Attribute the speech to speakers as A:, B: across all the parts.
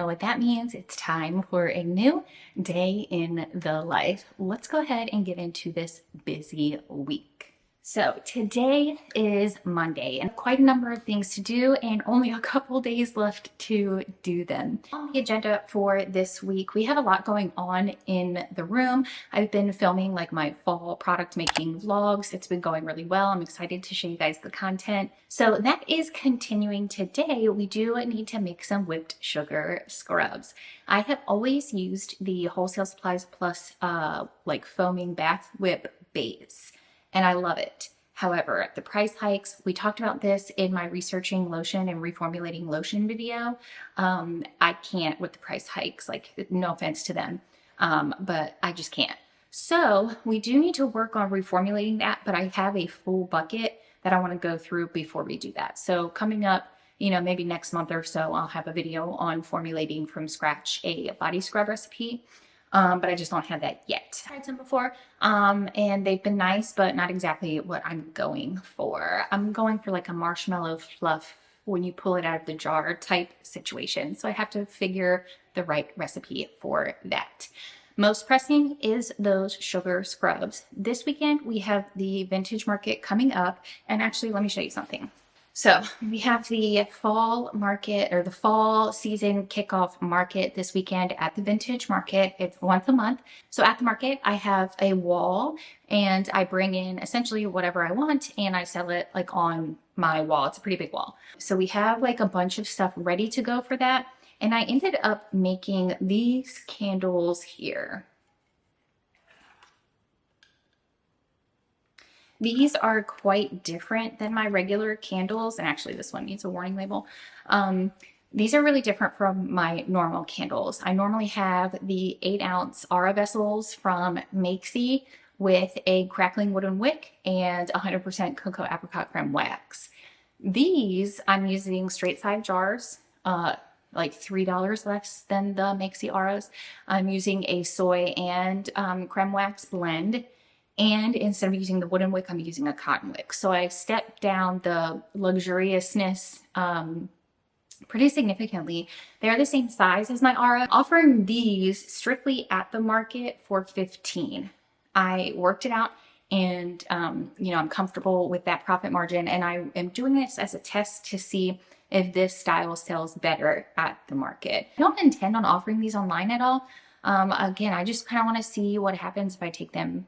A: what that means. It's time for a new day in the life. Let's go ahead and get into this busy week. So today is Monday and quite a number of things to do and only a couple days left to do them. On the agenda for this week, we have a lot going on in the room. I've been filming like my fall product making vlogs. It's been going really well. I'm excited to show you guys the content. So that is continuing today. We do need to make some whipped sugar scrubs. I have always used the Wholesale Supplies Plus like foaming bath whip base, and I love it. However, the price hikes, we talked about this in my researching lotion and reformulating lotion video. I can't with the price hikes, like no offense to them, but I just can't. So we do need to work on reformulating that, but I have a full bucket that I want to go through before we do that. So coming up, maybe next month or so, I'll have a video on formulating from scratch a body scrub recipe. But I just don't have that yet. I've tried some before, and they've been nice, but not exactly what I'm going for. I'm going for like a marshmallow fluff when you pull it out of the jar type situation. So I have to figure the right recipe for that. Most pressing is those sugar scrubs. This weekend, we have the vintage market coming up, and actually, let me show you something. So we have the fall market or the fall season kickoff market this weekend at the vintage market. It's once a month. So at the market, I have a wall and I bring in essentially whatever I want and I sell it like on my wall. It's a pretty big wall. So we have like a bunch of stuff ready to go for that. And I ended up making these candles here. These are quite different than my regular candles, and actually this one needs a warning label. These are really different from my normal candles. I normally have the 8-ounce Aura vessels from Makesy with a crackling wooden wick and 100% cocoa apricot creme wax. These, I'm using straight side jars, like $3 less than the Makesy Auras. I'm using a soy and creme wax blend. And instead of using the wooden wick, I'm using a cotton wick. So I stepped down the luxuriousness pretty significantly. They're the same size as my Aura. Offering these strictly at the market for $15. I worked it out and, I'm comfortable with that profit margin. And I am doing this as a test to see if this style sells better at the market. I don't intend on offering these online at all. Again, I just kind of want to see what happens if I take them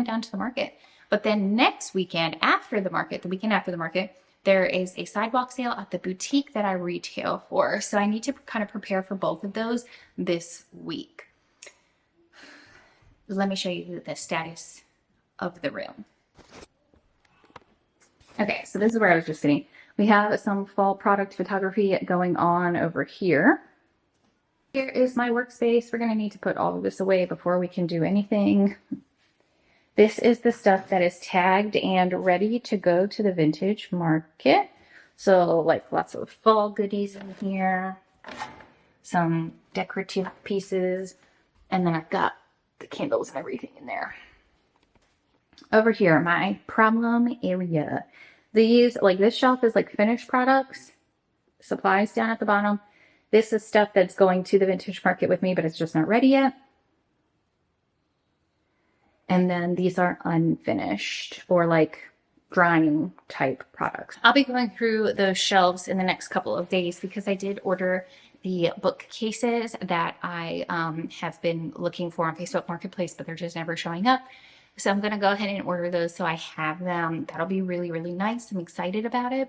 A: down to the market. But then next weekend after the market, the weekend after the market, there is a sidewalk sale at the boutique that I retail for. So I need to kind of prepare for both of those this week. Let me show you the status of the room. Okay, so this is where I was just sitting. We have some fall product photography going on over here. Here is my workspace. We're gonna need to put all of this away before we can do anything. This is the stuff that is tagged and ready to go to the vintage market. So like lots of fall goodies in here, some decorative pieces, and then I've got the candles and everything in there. Over here, my problem area. These, like this shelf is like finished products, supplies down at the bottom. This is stuff that's going to the vintage market with me, but it's just not ready yet. And then these are unfinished or like drying type products. I'll be going through those shelves in the next couple of days because I did order the bookcases that I have been looking for on Facebook Marketplace, but they're just never showing up. So I'm going to go ahead and order those so I have them. That'll be really, really nice. I'm excited about it.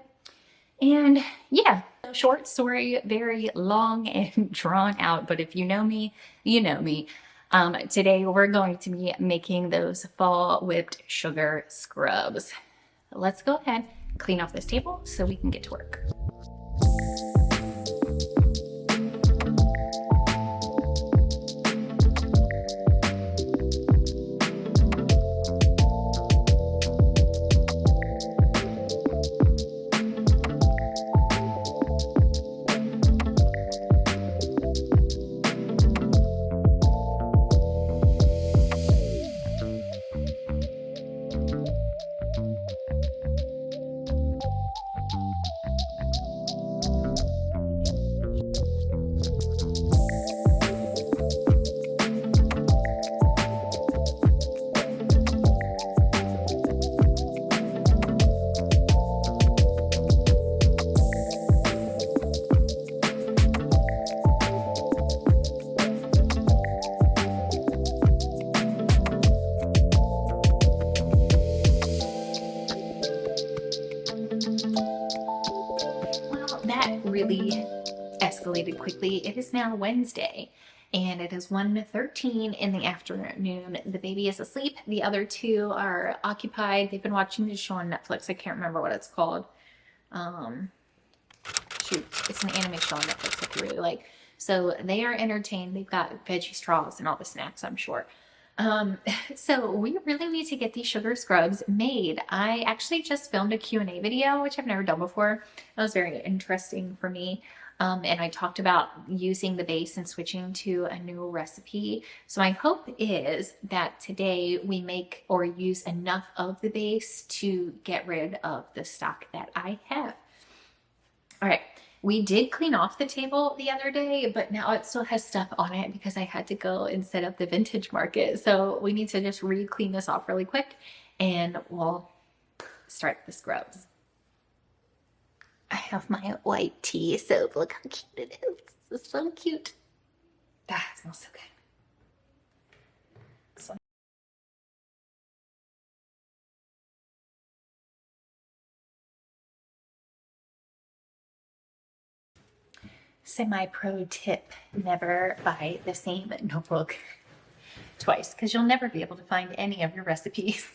A: And yeah, short story, very long and drawn out, but if you know me, you know me. Today we're going to be making those fall whipped sugar scrubs. Let's go ahead, clean off this table so we can get to work. quickly. It is now Wednesday and it is 1:13 in the afternoon. The baby is asleep. The other two are occupied. They've been watching this show on Netflix. I can't remember what it's called. Shoot, it's an anime show on Netflix that I really like. So they are entertained. They've got veggie straws and all the snacks, I'm sure. So we really need to get these sugar scrubs made. I actually just filmed a Q&A video, which I've never done before. That was very interesting for me. And I talked about using the base and switching to a new recipe. So my hope is that today we make or use enough of the base to get rid of the stock that I have. All right. We did clean off the table the other day, but now it still has stuff on it because I had to go and set up the vintage market. So we need to just re-clean this off really quick and we'll start the scrubs. I have my white tea soap. Look how cute it is. It's so cute. That smells so good. Semi-pro tip, never buy the same notebook twice because you'll never be able to find any of your recipes.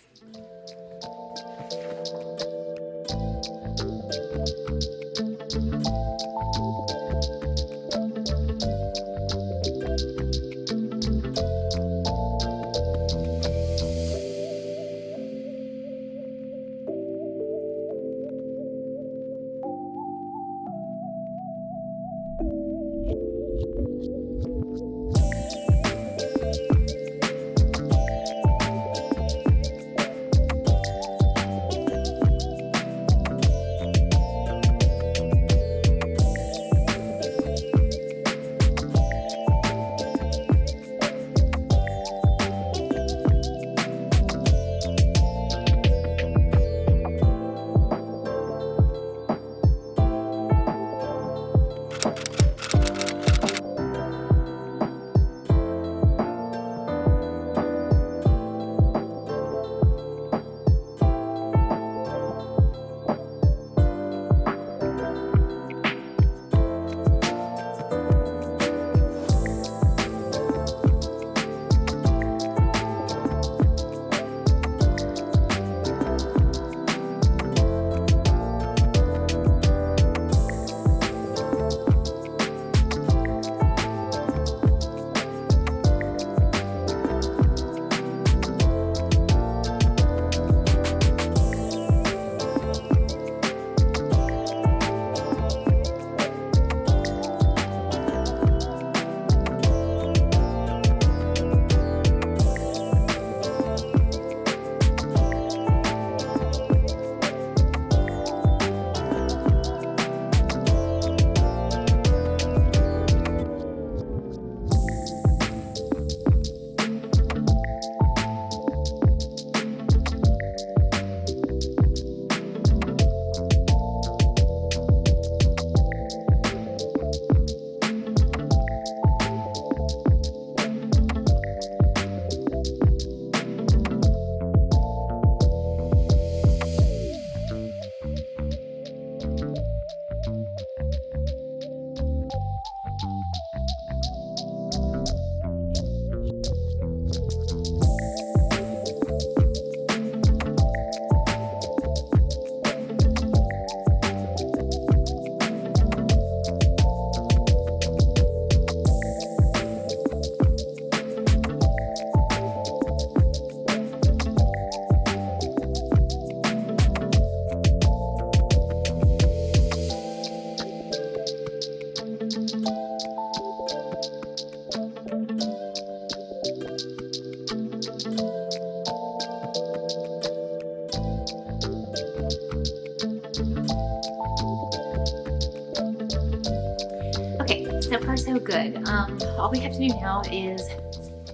A: So far so good. All we have to do now is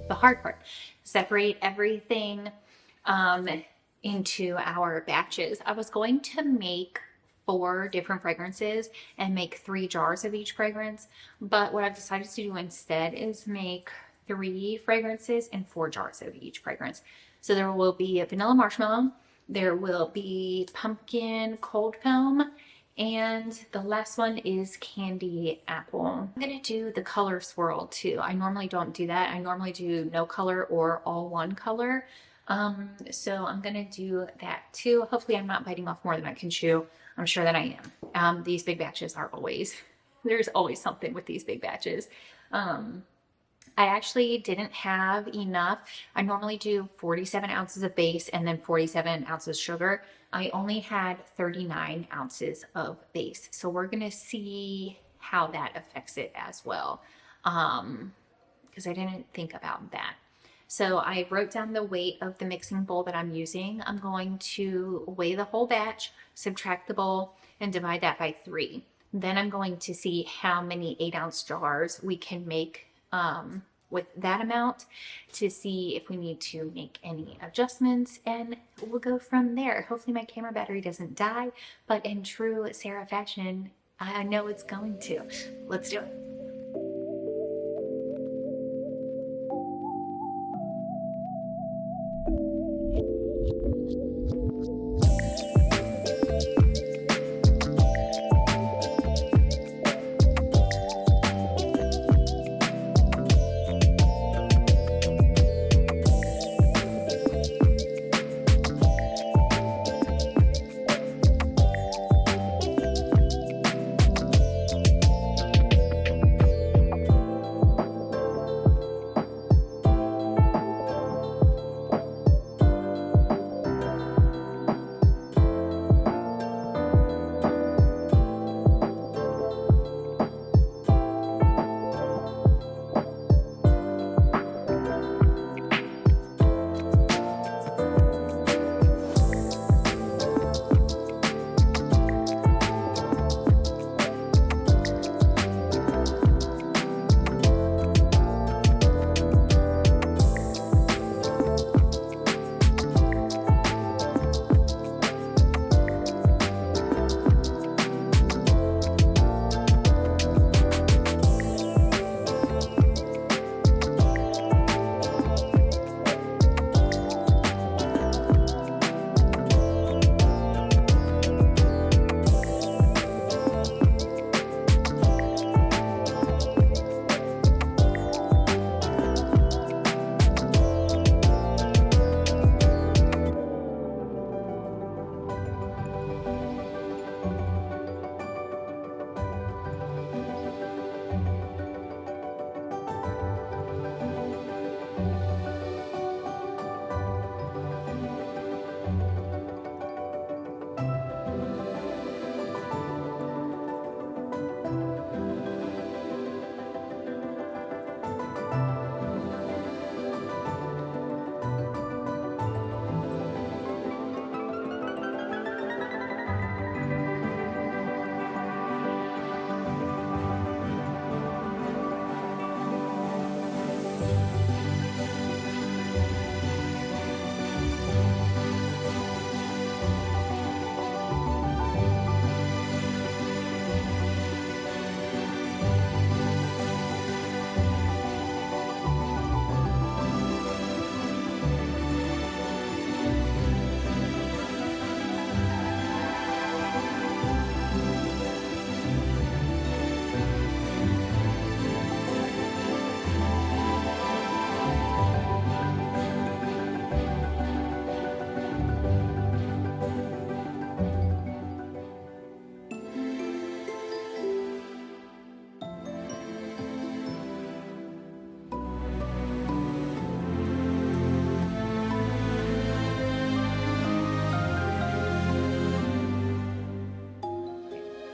A: the hard part. Separate everything into our batches. I was going to make 4 different fragrances and make 3 jars of each fragrance, but what I've decided to do instead is make 3 fragrances and 4 jars of each fragrance. So there will be a vanilla marshmallow, there will be pumpkin cold foam, And the last one is candy apple. I'm gonna do the color swirl too. I normally don't do that. I normally do no color or all one color. So I'm gonna do that too. Hopefully I'm not biting off more than I can chew. I'm sure that I am. These big batches are always, there's always something with these big batches. I actually didn't have enough. I normally do 47 ounces of base and then 47 ounces sugar. I only had 39 ounces of base. So we're gonna see how that affects it as well. Because I didn't think about that. So I wrote down the weight of the mixing bowl that I'm using. I'm going to weigh the whole batch, subtract the bowl, and divide that by 3. Then I'm going to see how many 8-ounce jars we can make with that amount to see if we need to make any adjustments, and we'll go from there. Hopefully my camera battery doesn't die, but in true Sarah fashion, I know it's going to. Let's do it.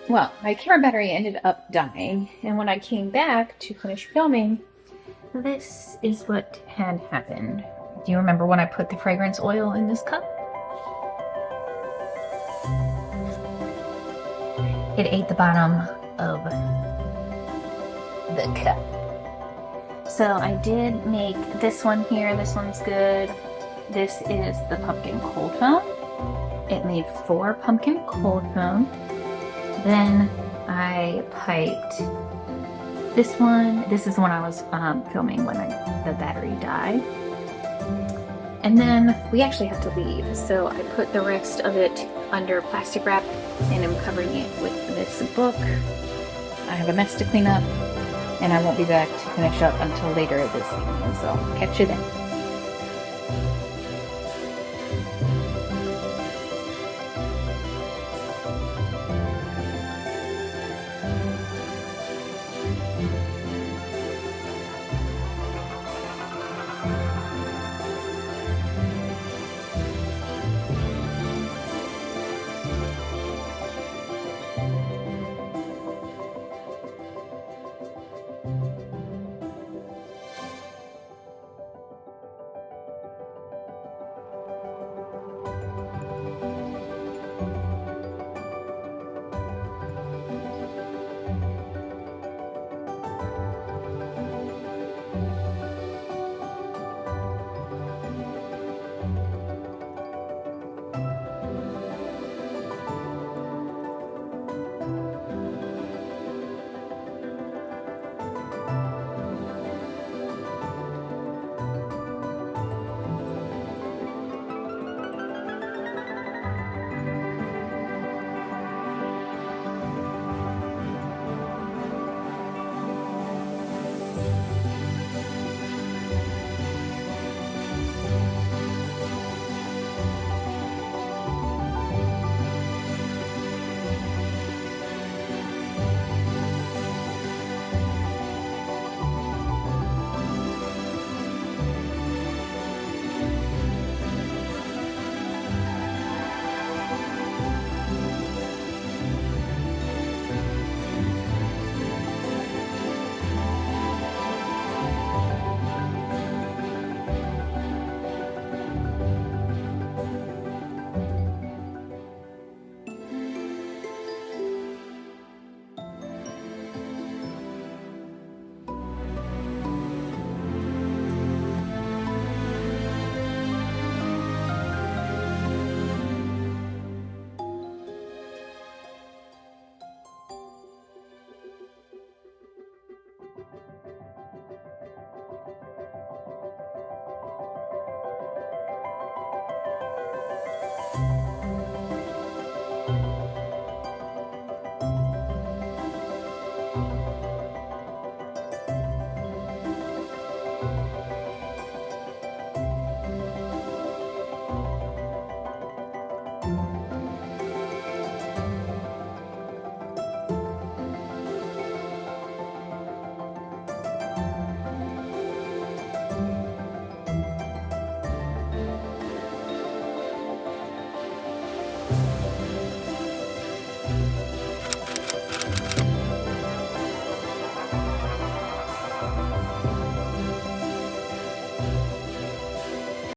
A: Well, my camera battery ended up dying, and when I came back to finish filming, this is what had happened. Do you remember when I put the fragrance oil in this cup? It ate the bottom of the cup. So I did make this one here. This one's good. This is the pumpkin cold foam. It made 4 pumpkin cold foam. Then I piped this one. This is the one I was filming when the battery died. And then we actually have to leave, so I put the rest of it under plastic wrap and I'm covering it with this book. I have a mess to clean up and I won't be back to finish up until later this evening, so catch you then.